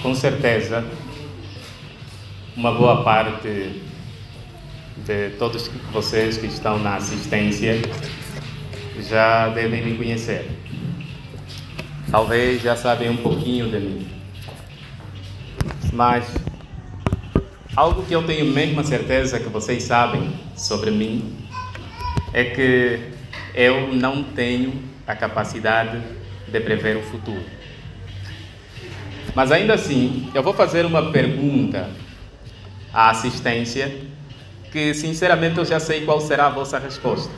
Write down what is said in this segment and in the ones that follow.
Com certeza, uma boa parte de todos vocês que estão na assistência já devem me conhecer. Talvez já sabem um pouquinho de mim. Mas algo que eu tenho mesmo a certeza que vocês sabem sobre mim é que eu não tenho a capacidade de prever o futuro. Mas ainda assim, eu vou fazer uma pergunta à assistência que, sinceramente, eu já sei qual será a vossa resposta.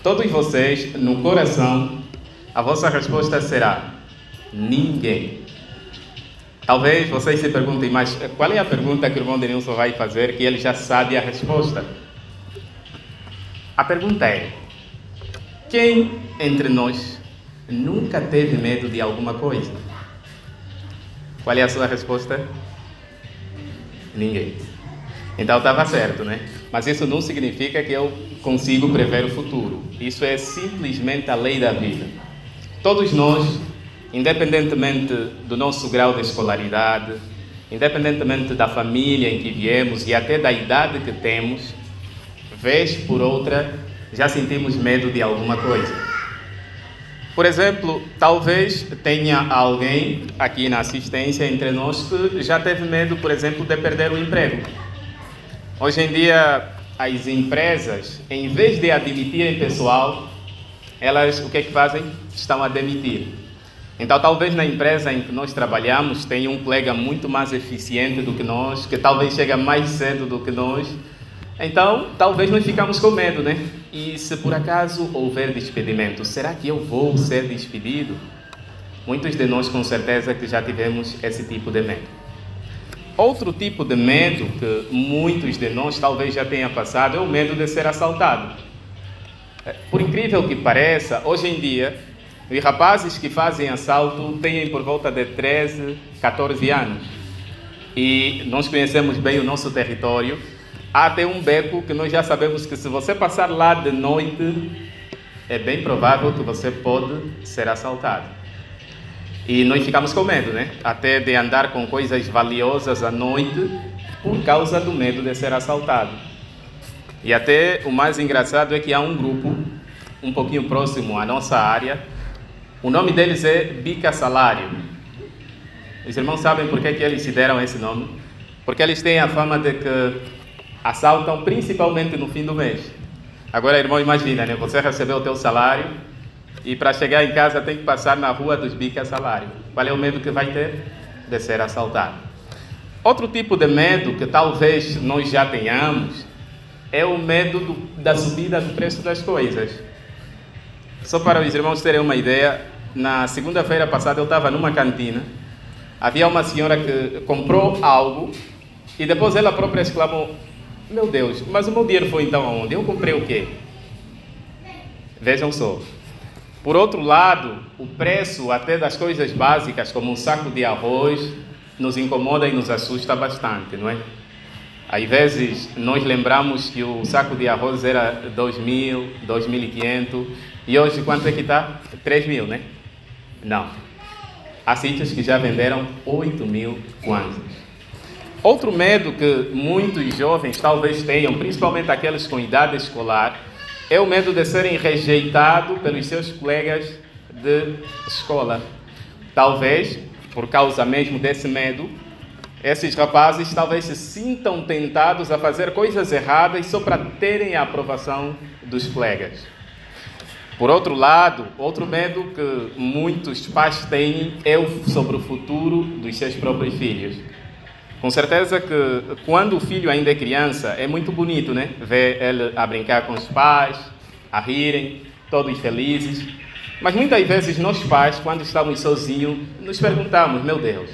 Todos vocês, no coração, a vossa resposta será: ninguém. Talvez vocês se perguntem, mas qual é a pergunta que o irmão Denilson vai fazer que ele já sabe a resposta? A pergunta é: quem entre nós nunca teve medo de alguma coisa? Qual é a sua resposta? Ninguém. Então estava certo, né? Mas isso não significa que eu consigo prever o futuro. Isso é simplesmente a lei da vida. Todos nós, independentemente do nosso grau de escolaridade, independentemente da família em que viemos e até da idade que temos, vez por outra, já sentimos medo de alguma coisa. Por exemplo, talvez tenha alguém aqui na assistência entre nós que já teve medo, por exemplo, de perder o emprego. Hoje em dia, as empresas, em vez de admitirem pessoal, elas o que é que fazem? Estão a demitir. Então, talvez na empresa em que nós trabalhamos tenha um colega muito mais eficiente do que nós, que talvez chega mais cedo do que nós. Então, talvez nós ficamos com medo, né? E se por acaso houver despedimento, será que eu vou ser despedido? Muitos de nós, com certeza, que já tivemos esse tipo de medo. Outro tipo de medo que muitos de nós talvez já tenham passado é o medo de ser assaltado. Por incrível que pareça, hoje em dia, os rapazes que fazem assalto têm por volta de 13, 14 anos. E nós conhecemos bem o nosso território. Há até um beco que nós já sabemos que se você passar lá de noite, é bem provável que você pode ser assaltado. E nós ficamos com medo, né? Até de andar com coisas valiosas à noite por causa do medo de ser assaltado. E até o mais engraçado é que há um grupo um pouquinho próximo à nossa área. O nome deles é Bica Salário. Os irmãos sabem por que eles se deram esse nome? Porque eles têm a fama de que assaltam principalmente no fim do mês. Agora, irmão, imagina, né? Você recebeu o teu salário e para chegar em casa tem que passar na rua dos Bica Salário. Qual é o medo que vai ter? De ser assaltado. Outro tipo de medo que talvez nós já tenhamos é o medo da subida do preço das coisas. Só para os irmãos terem uma ideia, na segunda-feira passada eu estava numa cantina, havia uma senhora que comprou algo e depois ela própria exclamou: meu Deus, mas o meu dinheiro foi então aonde? Eu comprei o quê? Vejam só. Por outro lado, o preço até das coisas básicas, como um saco de arroz, nos incomoda e nos assusta bastante, não é? Às vezes, nós lembramos que o saco de arroz era 2.000, 2.500, e hoje quanto é que está? 3.000, né? Não. Há sítios que já venderam 8.000 kwanzas. Outro medo que muitos jovens talvez tenham, principalmente aqueles com idade escolar, é o medo de serem rejeitados pelos seus colegas de escola. Talvez, por causa mesmo desse medo, esses rapazes talvez se sintam tentados a fazer coisas erradas só para terem a aprovação dos colegas. Por outro lado, outro medo que muitos pais têm é sobre o futuro dos seus próprios filhos. Com certeza que quando o filho ainda é criança, é muito bonito, né? Ver ele a brincar com os pais, a rirem, todos felizes. Mas muitas vezes nós pais, quando estamos sozinhos, nos perguntamos: meu Deus,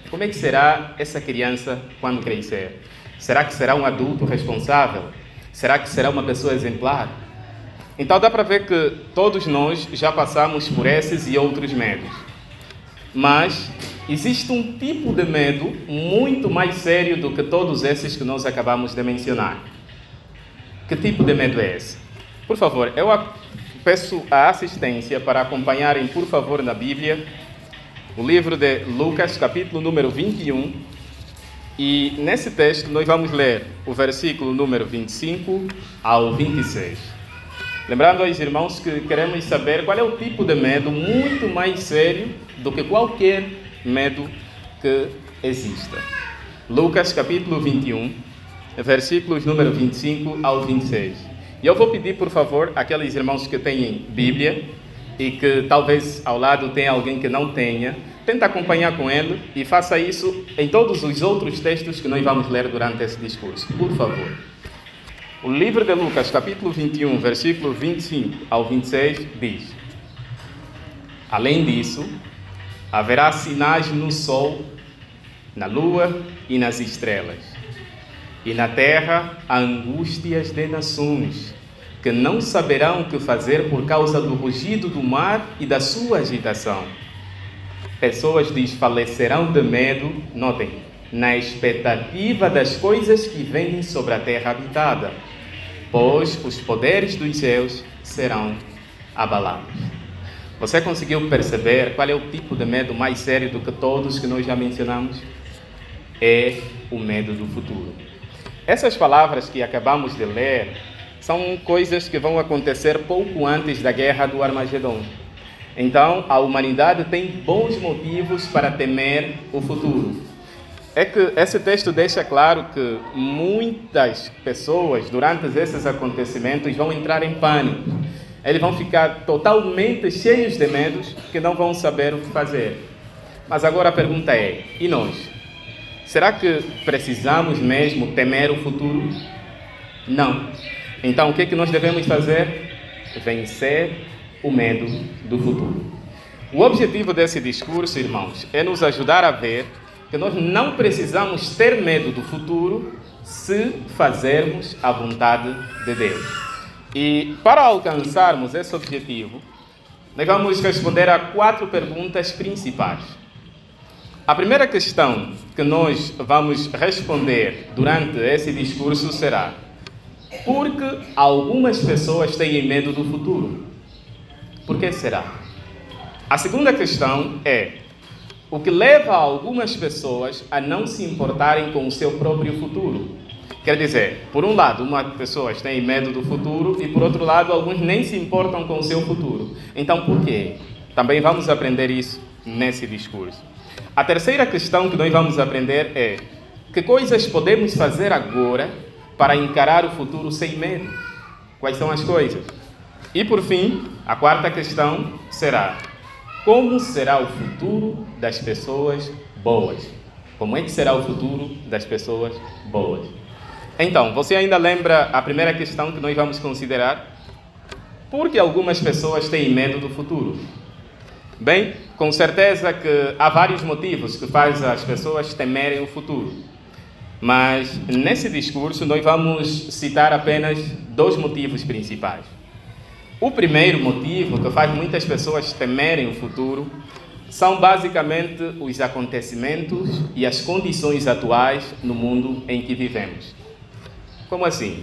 como é que será essa criança quando crescer? Será que será um adulto responsável? Será que será uma pessoa exemplar? Então dá para ver que todos nós já passamos por esses e outros medos. Mas existe um tipo de medo muito mais sério do que todos esses que nós acabamos de mencionar. Que tipo de medo é esse? Por favor, eu peço a assistência para acompanharem, por favor, na Bíblia, o livro de Lucas, capítulo número 21, e nesse texto nós vamos ler o versículo número 25 ao 26. Lembrando aos irmãos que queremos saber qual é o tipo de medo muito mais sério do que qualquer medo que exista. Lucas, capítulo 21, versículos número 25 ao 26. E eu vou pedir, por favor, àqueles irmãos que têm Bíblia e que talvez ao lado tenha alguém que não tenha, tenta acompanhar com ele e faça isso em todos os outros textos que nós vamos ler durante esse discurso. Por favor. O livro de Lucas, capítulo 21, versículo 25 ao 26, diz: Além disso, haverá sinais no sol, na lua e nas estrelas. E na terra angústias de nações, que não saberão o que fazer por causa do rugido do mar e da sua agitação. Pessoas desfalecerão de medo, notem, na expectativa das coisas que vêm sobre a terra habitada, pois os poderes dos céus serão abalados. Você conseguiu perceber qual é o tipo de medo mais sério do que todos que nós já mencionamos? É o medo do futuro. Essas palavras que acabamos de ler são coisas que vão acontecer pouco antes da guerra do Armagedon. Então, a humanidade tem bons motivos para temer o futuro. É que esse texto deixa claro que muitas pessoas, durante esses acontecimentos, vão entrar em pânico. Eles vão ficar totalmente cheios de medos que não vão saber o que fazer. Mas agora a pergunta é, e nós? Será que precisamos mesmo temer o futuro? Não. Então, o que é que nós devemos fazer? Vencer o medo do futuro. O objetivo desse discurso, irmãos, é nos ajudar a ver que nós não precisamos ter medo do futuro se fazermos a vontade de Deus. E para alcançarmos esse objetivo, nós vamos responder a 4 perguntas principais. A primeira questão que nós vamos responder durante esse discurso será: por que algumas pessoas têm medo do futuro? Por que será? A segunda questão é: o que leva algumas pessoas a não se importarem com o seu próprio futuro? Quer dizer, por um lado, umas pessoas têm medo do futuro e por outro lado, alguns nem se importam com o seu futuro. Então, por quê? Também vamos aprender isso nesse discurso. A terceira questão que nós vamos aprender é: que coisas podemos fazer agora para encarar o futuro sem medo? Quais são as coisas? E por fim, a quarta questão será: como será o futuro das pessoas boas? Como é que será o futuro das pessoas boas? Então, você ainda lembra a primeira questão que nós vamos considerar? Por que algumas pessoas têm medo do futuro? Bem, com certeza que há vários motivos que fazem as pessoas temerem o futuro. Mas nesse discurso nós vamos citar apenas 2 motivos principais. O primeiro motivo que faz muitas pessoas temerem o futuro são basicamente os acontecimentos e as condições atuais no mundo em que vivemos. Como assim?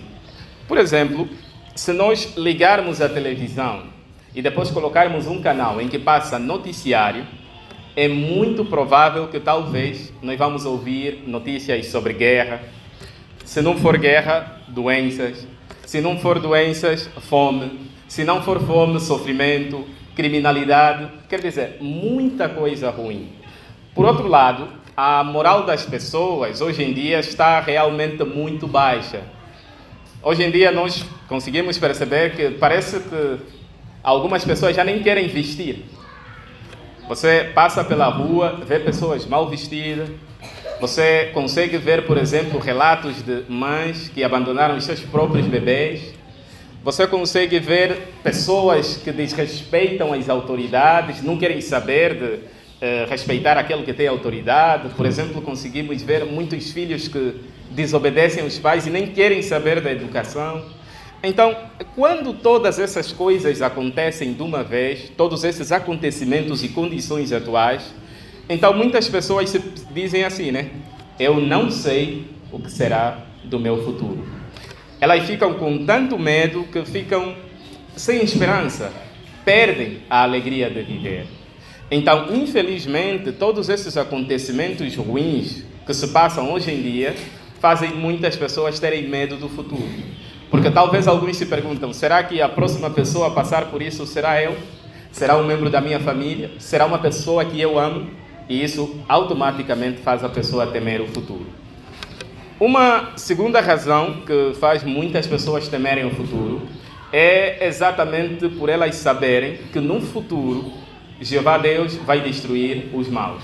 Por exemplo, se nós ligarmos a televisão e depois colocarmos um canal em que passa noticiário, é muito provável que talvez nós vamos ouvir notícias sobre guerra. Se não for guerra, doenças. Se não for doenças, fome. Se não for fome, sofrimento, criminalidade. Quer dizer, muita coisa ruim. Por outro lado, a moral das pessoas hoje em dia está realmente muito baixa. Hoje em dia nós conseguimos perceber que parece que algumas pessoas já nem querem vestir. Você passa pela rua, vê pessoas mal vestidas. Você consegue ver, por exemplo, relatos de mães que abandonaram os seus próprios bebês. Você consegue ver pessoas que desrespeitam as autoridades, não querem saber de respeitar aquele que tem autoridade. Por exemplo, conseguimos ver muitos filhos que desobedecem aos pais e nem querem saber da educação. Então, quando todas essas coisas acontecem de uma vez, todos esses acontecimentos e condições atuais, então muitas pessoas se dizem assim, né? Eu não sei o que será do meu futuro. Elas ficam com tanto medo que ficam sem esperança, perdem a alegria de viver. Então, infelizmente, todos esses acontecimentos ruins que se passam hoje em dia fazem muitas pessoas terem medo do futuro. Porque talvez alguns se perguntam, será que a próxima pessoa a passar por isso será eu? Será um membro da minha família? Será uma pessoa que eu amo? E isso automaticamente faz a pessoa temer o futuro. Uma segunda razão que faz muitas pessoas temerem o futuro é exatamente por elas saberem que no futuro Jeová Deus vai destruir os maus.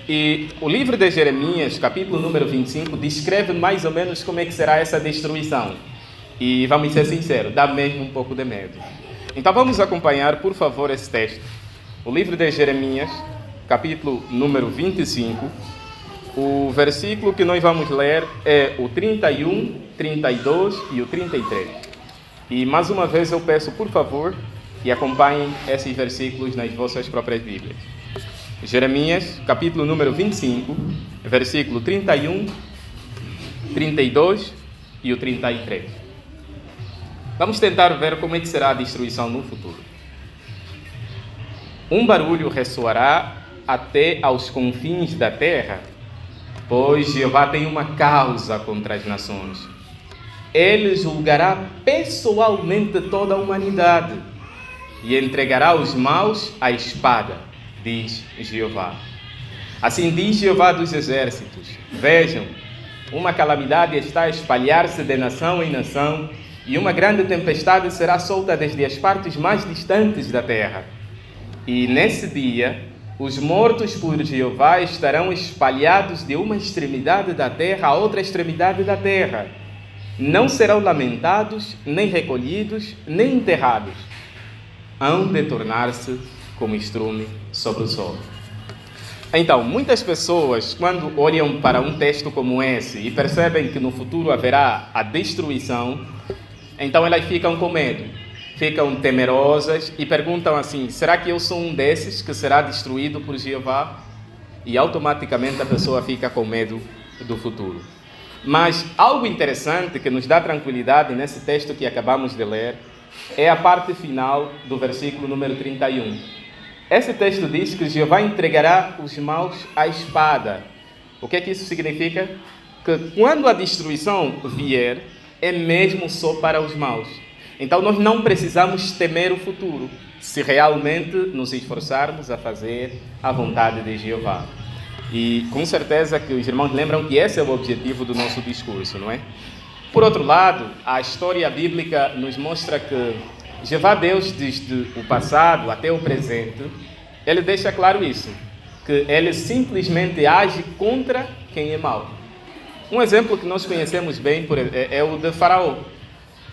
E o livro de Jeremias, capítulo número 25, descreve mais ou menos como é que será essa destruição. E vamos ser sinceros, dá mesmo um pouco de medo. Então vamos acompanhar, por favor, esse texto. O livro de Jeremias, capítulo número 25, o versículo que nós vamos ler é o 31, 32 e o 33. E mais uma vez eu peço, por favor, que acompanhem esses versículos nas vossas próprias Bíblias. Jeremias, capítulo número 25, versículo 31, 32 e o 33. Vamos tentar ver como é que será a destruição no futuro. Um barulho ressoará até aos confins da terra, pois Jeová tem uma causa contra as nações. Ele julgará pessoalmente toda a humanidade e entregará os maus à espada, diz Jeová. Assim diz Jeová dos exércitos: vejam, uma calamidade está a espalhar-se de nação em nação, e uma grande tempestade será solta desde as partes mais distantes da terra. E nesse dia, os mortos por Jeová estarão espalhados de uma extremidade da terra a outra extremidade da terra. Não serão lamentados, nem recolhidos, nem enterrados. Hão de tornar-se como estrume sobre o sol. Então, muitas pessoas, quando olham para um texto como esse e percebem que no futuro haverá a destruição, então elas ficam com medo, ficam temerosas e perguntam assim: será que eu sou um desses que será destruído por Jeová? E automaticamente a pessoa fica com medo do futuro. Mas algo interessante que nos dá tranquilidade nesse texto que acabamos de ler é a parte final do versículo número 31. Esse texto diz que Jeová entregará os maus à espada. O que é que isso significa? Que quando a destruição vier, é mesmo só para os maus. Então nós não precisamos temer o futuro, se realmente nos esforçarmos a fazer a vontade de Jeová. E com certeza que os irmãos lembram que esse é o objetivo do nosso discurso, não é? Por outro lado, a história bíblica nos mostra que Jeová Deus, desde o passado até o presente, ele deixa claro isso, que ele simplesmente age contra quem é mau. Um exemplo que nós conhecemos bem é o de Faraó.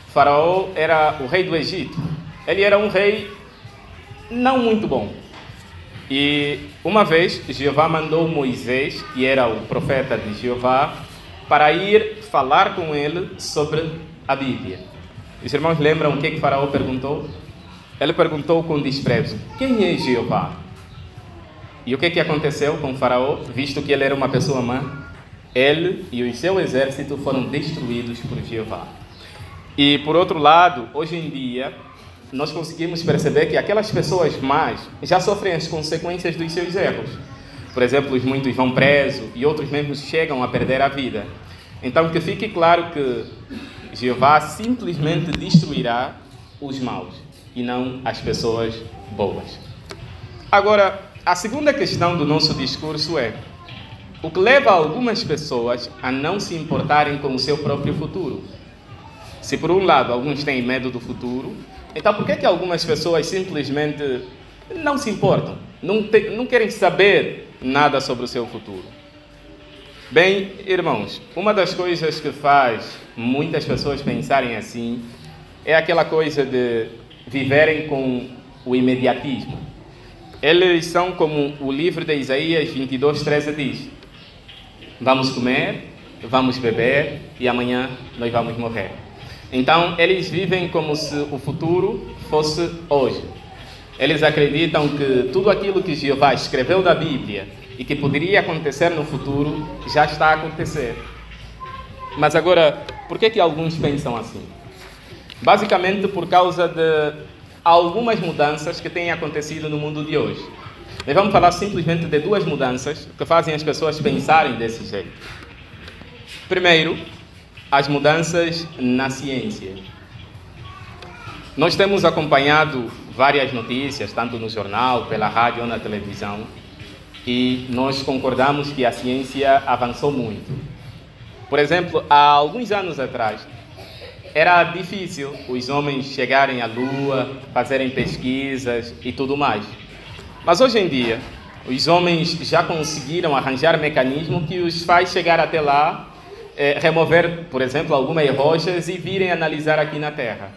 Faraó era o rei do Egito. Ele era um rei não muito bom. E uma vez, Jeová mandou Moisés, que era o profeta de Jeová, para ir falar com ele sobre a Bíblia. Os irmãos lembram o que Faraó perguntou? Ele perguntou com desprezo: quem é Jeová? E o que aconteceu com Faraó, visto que ele era uma pessoa má? Ele e o seu exército foram destruídos por Jeová. E por outro lado, hoje em dia, nós conseguimos perceber que aquelas pessoas más já sofrem as consequências dos seus erros. Por exemplo, muitos vão presos e outros mesmo chegam a perder a vida. Então, que fique claro que Jeová simplesmente destruirá os maus e não as pessoas boas. Agora, a segunda questão do nosso discurso é: o que leva algumas pessoas a não se importarem com o seu próprio futuro? Se por um lado alguns têm medo do futuro, então por que algumas pessoas simplesmente não se importam, não querem saber nada sobre o seu futuro? Bem, irmãos, uma das coisas que faz muitas pessoas pensarem assim é aquela coisa de viverem com o imediatismo. Eles são como o livro de Isaías 22:13 diz: vamos comer, vamos beber e amanhã nós vamos morrer. Então, eles vivem como se o futuro fosse hoje. Eles acreditam que tudo aquilo que Jeová escreveu na Bíblia e que poderia acontecer no futuro já está a acontecer. Mas agora, por que alguns pensam assim? Basicamente por causa de algumas mudanças que têm acontecido no mundo de hoje. Nós vamos falar simplesmente de duas mudanças que fazem as pessoas pensarem desse jeito. Primeiro, as mudanças na ciência. Nós temos acompanhado várias notícias, tanto no jornal, pela rádio ou na televisão, e nós concordamos que a ciência avançou muito. Por exemplo, há alguns anos atrás, era difícil os homens chegarem à Lua, fazerem pesquisas e tudo mais. Mas hoje em dia, os homens já conseguiram arranjar mecanismos que os faz chegar até lá, remover, por exemplo, algumas rochas e virem analisar aqui na Terra.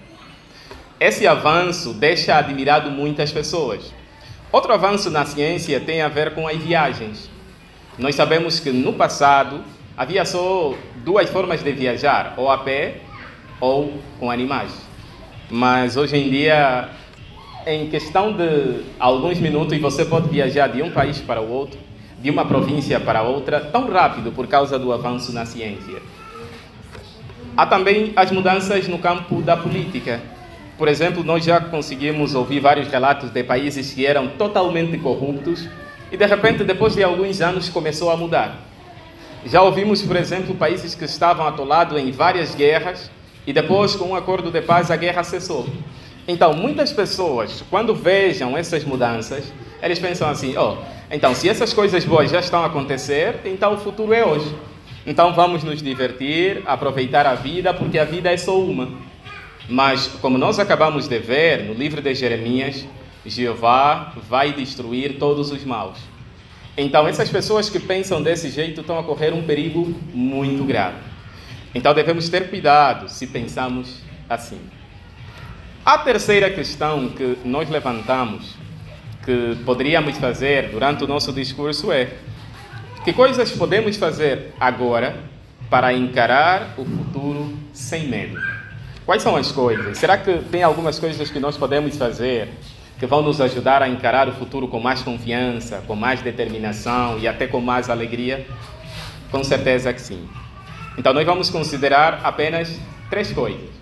Esse avanço deixa admirado muitas pessoas. Outro avanço na ciência tem a ver com as viagens. Nós sabemos que no passado havia só duas formas de viajar, ou a pé ou com animais. Mas hoje em dia, em questão de alguns minutos, você pode viajar de um país para o outro, de uma província para outra, tão rápido por causa do avanço na ciência. Há também as mudanças no campo da política. Por exemplo, nós já conseguimos ouvir vários relatos de países que eram totalmente corruptos e, de repente, depois de alguns anos, começou a mudar. Já ouvimos, por exemplo, países que estavam atolados em várias guerras e depois, com um acordo de paz, a guerra cessou. Então, muitas pessoas, quando vejam essas mudanças, eles pensam assim, então, se essas coisas boas já estão a acontecer, então o futuro é hoje. Então, vamos nos divertir, aproveitar a vida, porque a vida é só uma. Mas, como nós acabamos de ver no livro de Jeremias, Jeová vai destruir todos os maus. Então, essas pessoas que pensam desse jeito estão a correr um perigo muito grave. Então, devemos ter cuidado se pensamos assim. A terceira questão que nós levantamos, que poderíamos fazer durante o nosso discurso é: que coisas podemos fazer agora para encarar o futuro sem medo? Quais são as coisas? Será que tem algumas coisas que nós podemos fazer que vão nos ajudar a encarar o futuro com mais confiança, com mais determinação e até com mais alegria? Com certeza que sim. Então, nós vamos considerar apenas 3 coisas.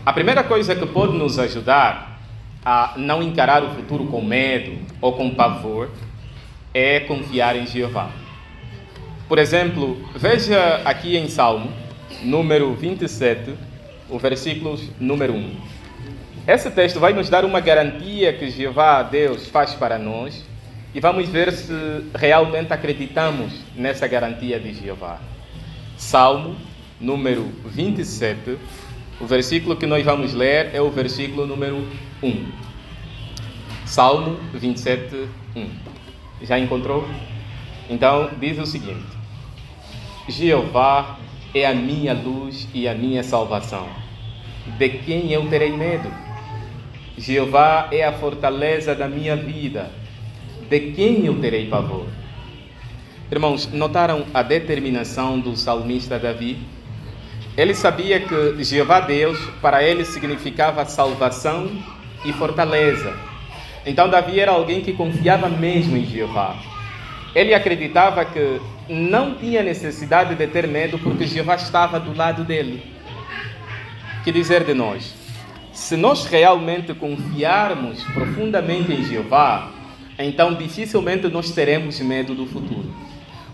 A primeira coisa que pode nos ajudar a não encarar o futuro com medo ou com pavor é confiar em Jeová. Por exemplo, veja aqui em Salmo, número 27, o versículo número 1. Esse texto vai nos dar uma garantia que Jeová, Deus, faz para nós e vamos ver se realmente acreditamos nessa garantia de Jeová. Salmo número 27, o versículo que nós vamos ler é o versículo número 1. Salmo 27, 1. Já encontrou? Então, diz o seguinte: Jeová é a minha luz e a minha salvação. De quem eu terei medo? Jeová é a fortaleza da minha vida. De quem eu terei pavor? Irmãos, notaram a determinação do salmista Davi? Ele sabia que Jeová Deus, para ele, significava salvação e fortaleza. Então, Davi era alguém que confiava mesmo em Jeová. Ele acreditava que não tinha necessidade de ter medo porque Jeová estava do lado dele. Que dizer de nós? Se nós realmente confiarmos profundamente em Jeová, então dificilmente nós teremos medo do futuro.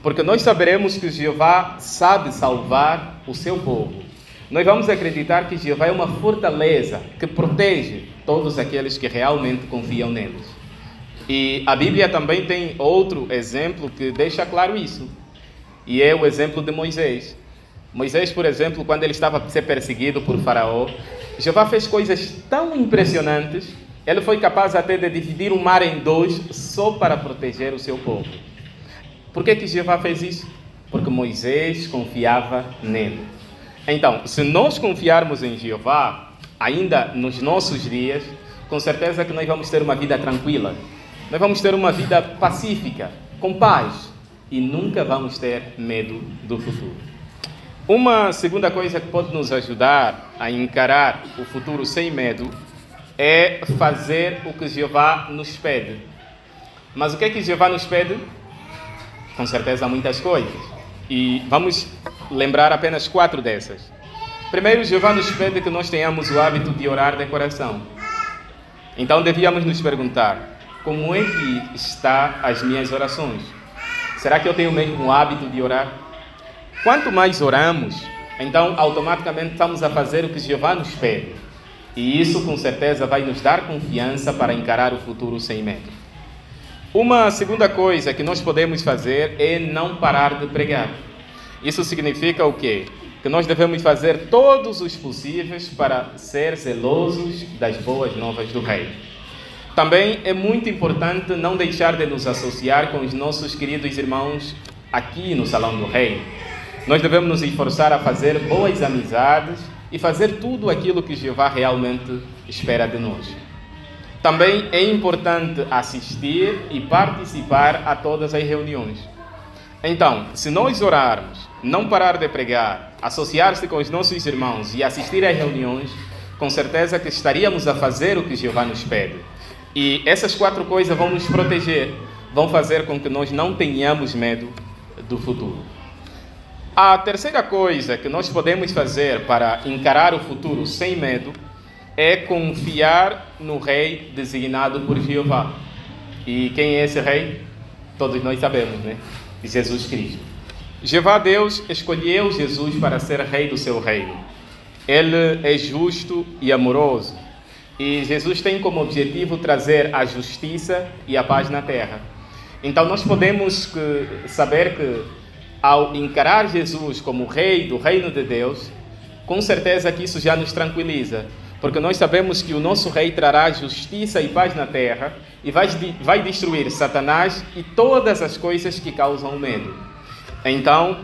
Porque nós saberemos que Jeová sabe salvar o seu povo. Nós vamos acreditar que Jeová é uma fortaleza que protege todos aqueles que realmente confiam neles. E a Bíblia também tem outro exemplo que deixa claro isso. E é o exemplo de Moisés. Moisés, por exemplo, quando ele estava a ser perseguido por Faraó, Jeová fez coisas tão impressionantes, ele foi capaz até de dividir o mar em 2 só para proteger o seu povo. Por que Jeová fez isso? Porque Moisés confiava nele. Então, se nós confiarmos em Jeová, ainda nos nossos dias, com certeza que nós vamos ter uma vida tranquila. Nós vamos ter uma vida pacífica, com paz, e nunca vamos ter medo do futuro. Uma segunda coisa que pode nos ajudar a encarar o futuro sem medo é fazer o que Jeová nos pede. Mas o que é que Jeová nos pede? Com certeza muitas coisas. E vamos lembrar apenas 4 dessas. Primeiro, Jeová nos pede que nós tenhamos o hábito de orar de coração. Então devíamos nos perguntar: como é que está as minhas orações? Será que eu tenho mesmo o hábito de orar? Quanto mais oramos, então automaticamente estamos a fazer o que Jeová nos pede. E isso com certeza vai nos dar confiança para encarar o futuro sem medo. Uma segunda coisa que nós podemos fazer é não parar de pregar. Isso significa o quê? Que nós devemos fazer todos os possíveis para ser zelosos das boas novas do Rei. Também é muito importante não deixar de nos associar com os nossos queridos irmãos aqui no Salão do Rei. Nós devemos nos esforçar a fazer boas amizades e fazer tudo aquilo que Jeová realmente espera de nós. Também é importante assistir e participar a todas as reuniões. Então, se nós orarmos, não parar de pregar, associar-se com os nossos irmãos e assistir às reuniões, com certeza que estaríamos a fazer o que Jeová nos pede. E essas 4 coisas vão nos proteger, vão fazer com que nós não tenhamos medo do futuro. A terceira coisa que nós podemos fazer para encarar o futuro sem medo é confiar no Rei designado por Jeová. E quem é esse Rei? Todos nós sabemos, né? Jesus Cristo. Jeová Deus escolheu Jesus para ser Rei do seu reino. Ele é justo e amoroso. E Jesus tem como objetivo trazer a justiça e a paz na terra. Então nós podemos saber que ao encarar Jesus como Rei do reino de Deus, com certeza que isso já nos tranquiliza, porque nós sabemos que o nosso Rei trará justiça e paz na terra e vai destruir Satanás e todas as coisas que causam medo. Então,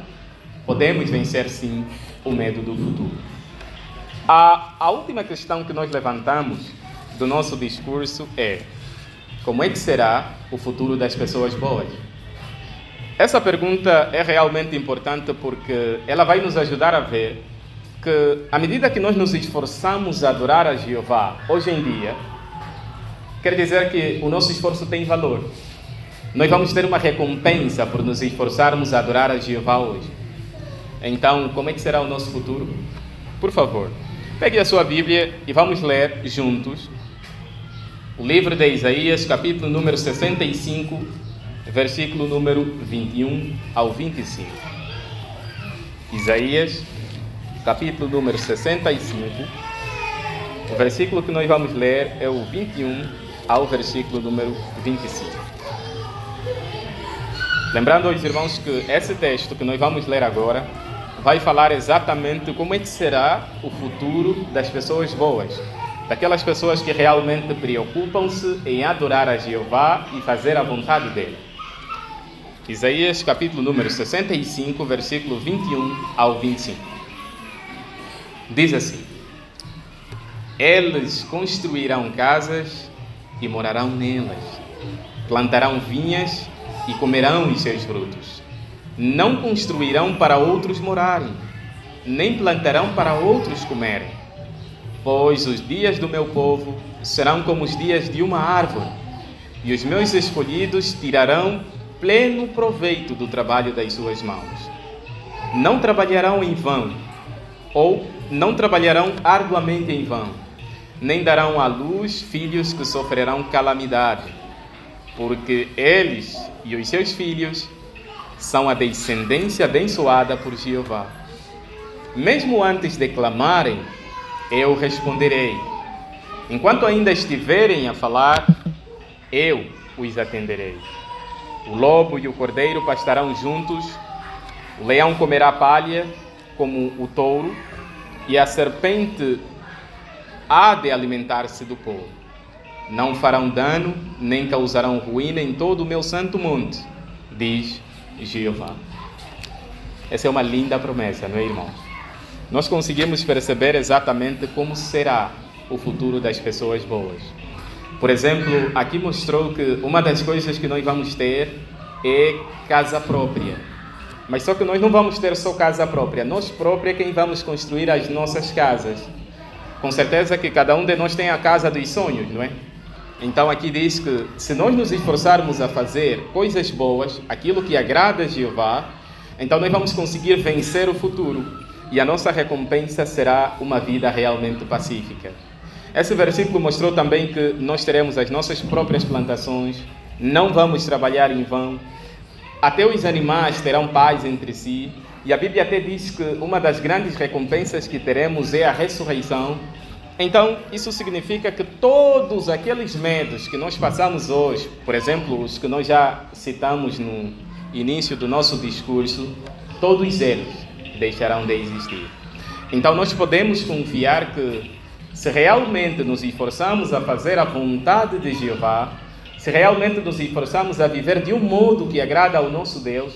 podemos vencer sim o medo do futuro. A última questão que nós levantamos do nosso discurso é: como é que será o futuro das pessoas boas? Essa pergunta é realmente importante porque ela vai nos ajudar a ver que, à medida que nós nos esforçamos a adorar a Jeová hoje em dia, quer dizer que o nosso esforço tem valor. Nós vamos ter uma recompensa por nos esforçarmos a adorar a Jeová hoje. Então, como é que será o nosso futuro? Por favor, pegue a sua Bíblia e vamos ler juntos o livro de Isaías, capítulo número 65, versículo número 21 ao 25. Isaías, capítulo número 65, o versículo que nós vamos ler é o 21 ao versículo número 25. Lembrando aos irmãos que esse texto que nós vamos ler agora vai falar exatamente como é que será o futuro das pessoas boas, daquelas pessoas que realmente preocupam-se em adorar a Jeová e fazer a vontade dele. Isaías, capítulo número 65, versículo 21 ao 25. Diz assim: eles construirão casas e morarão nelas, plantarão vinhas e comerão os seus frutos. Não construirão para outros morarem, nem plantarão para outros comerem, pois os dias do meu povo serão como os dias de uma árvore, e os meus escolhidos tirarão pleno proveito do trabalho das suas mãos. Não trabalharão em vão, ou não trabalharão arduamente em vão, nem darão à luz filhos que sofrerão calamidade, porque eles e os seus filhos são a descendência abençoada por Jeová. Mesmo antes de clamarem, eu responderei. Enquanto ainda estiverem a falar, eu os atenderei. O lobo e o cordeiro pastarão juntos, o leão comerá palha como o touro, e a serpente há de alimentar-se do pó. Não farão dano, nem causarão ruína em todo o meu santo monte, diz Jeová. Essa é uma linda promessa, não é, irmãos? Nós conseguimos perceber exatamente como será o futuro das pessoas boas. Por exemplo, aqui mostrou que uma das coisas que nós vamos ter é casa própria. Mas só que nós não vamos ter só casa própria. Nós próprios é quem vamos construir as nossas casas. Com certeza que cada um de nós tem a casa dos sonhos, não é? Então aqui diz que se nós nos esforçarmos a fazer coisas boas, aquilo que agrada a Jeová, então nós vamos conseguir vencer o futuro. E a nossa recompensa será uma vida realmente pacífica. Esse versículo mostrou também que nós teremos as nossas próprias plantações, não vamos trabalhar em vão, até os animais terão paz entre si, e a Bíblia até diz que uma das grandes recompensas que teremos é a ressurreição. Então, isso significa que todos aqueles medos que nós passamos hoje, por exemplo, os que nós já citamos no início do nosso discurso, todos eles deixarão de existir. Então, nós podemos confiar que, se realmente nos esforçamos a fazer a vontade de Jeová, se realmente nos esforçamos a viver de um modo que agrada ao nosso Deus,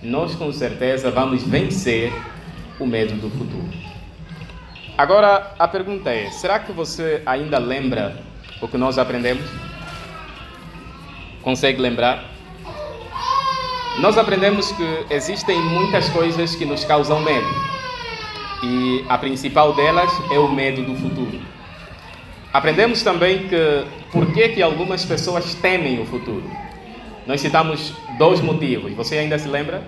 nós com certeza vamos vencer o medo do futuro. Agora, a pergunta é, será que você ainda lembra o que nós aprendemos? Consegue lembrar? Nós aprendemos que existem muitas coisas que nos causam medo. E a principal delas é o medo do futuro. Aprendemos também que por que algumas pessoas temem o futuro. Nós citamos 2 motivos. Você ainda se lembra?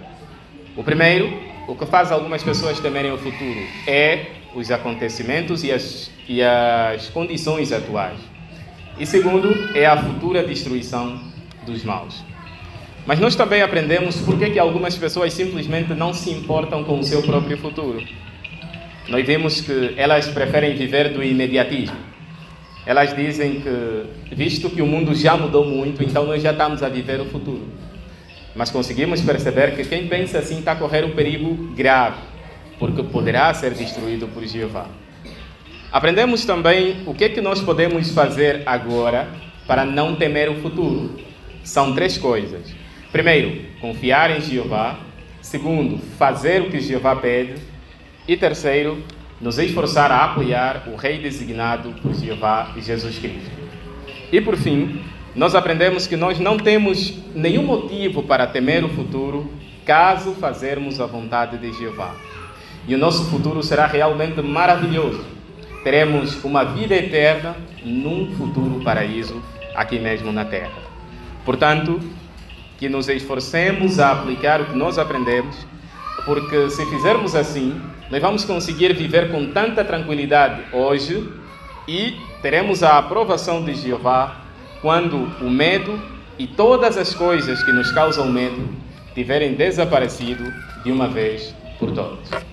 O primeiro, o que faz algumas pessoas temerem o futuro é os acontecimentos e as condições atuais. E segundo, é a futura destruição dos maus. Mas nós também aprendemos por que algumas pessoas simplesmente não se importam com o seu próprio futuro. Nós vimos que elas preferem viver do imediatismo. Elas dizem que, visto que o mundo já mudou muito, então nós já estamos a viver o futuro. Mas conseguimos perceber que quem pensa assim está a correr um perigo grave, porque poderá ser destruído por Jeová. Aprendemos também o que nós podemos fazer agora para não temer o futuro. São 3 coisas. Primeiro, confiar em Jeová. Segundo, fazer o que Jeová pede. E terceiro, nos esforçar a apoiar o Rei designado por Jeová e Jesus Cristo. E por fim, nós aprendemos que nós não temos nenhum motivo para temer o futuro, caso fazermos a vontade de Jeová. E o nosso futuro será realmente maravilhoso. Teremos uma vida eterna num futuro paraíso, aqui mesmo na Terra. Portanto, que nos esforcemos a aplicar o que nós aprendemos, porque se fizermos assim, nós vamos conseguir viver com tanta tranquilidade hoje e teremos a aprovação de Jeová quando o medo e todas as coisas que nos causam medo tiverem desaparecido de uma vez por todas.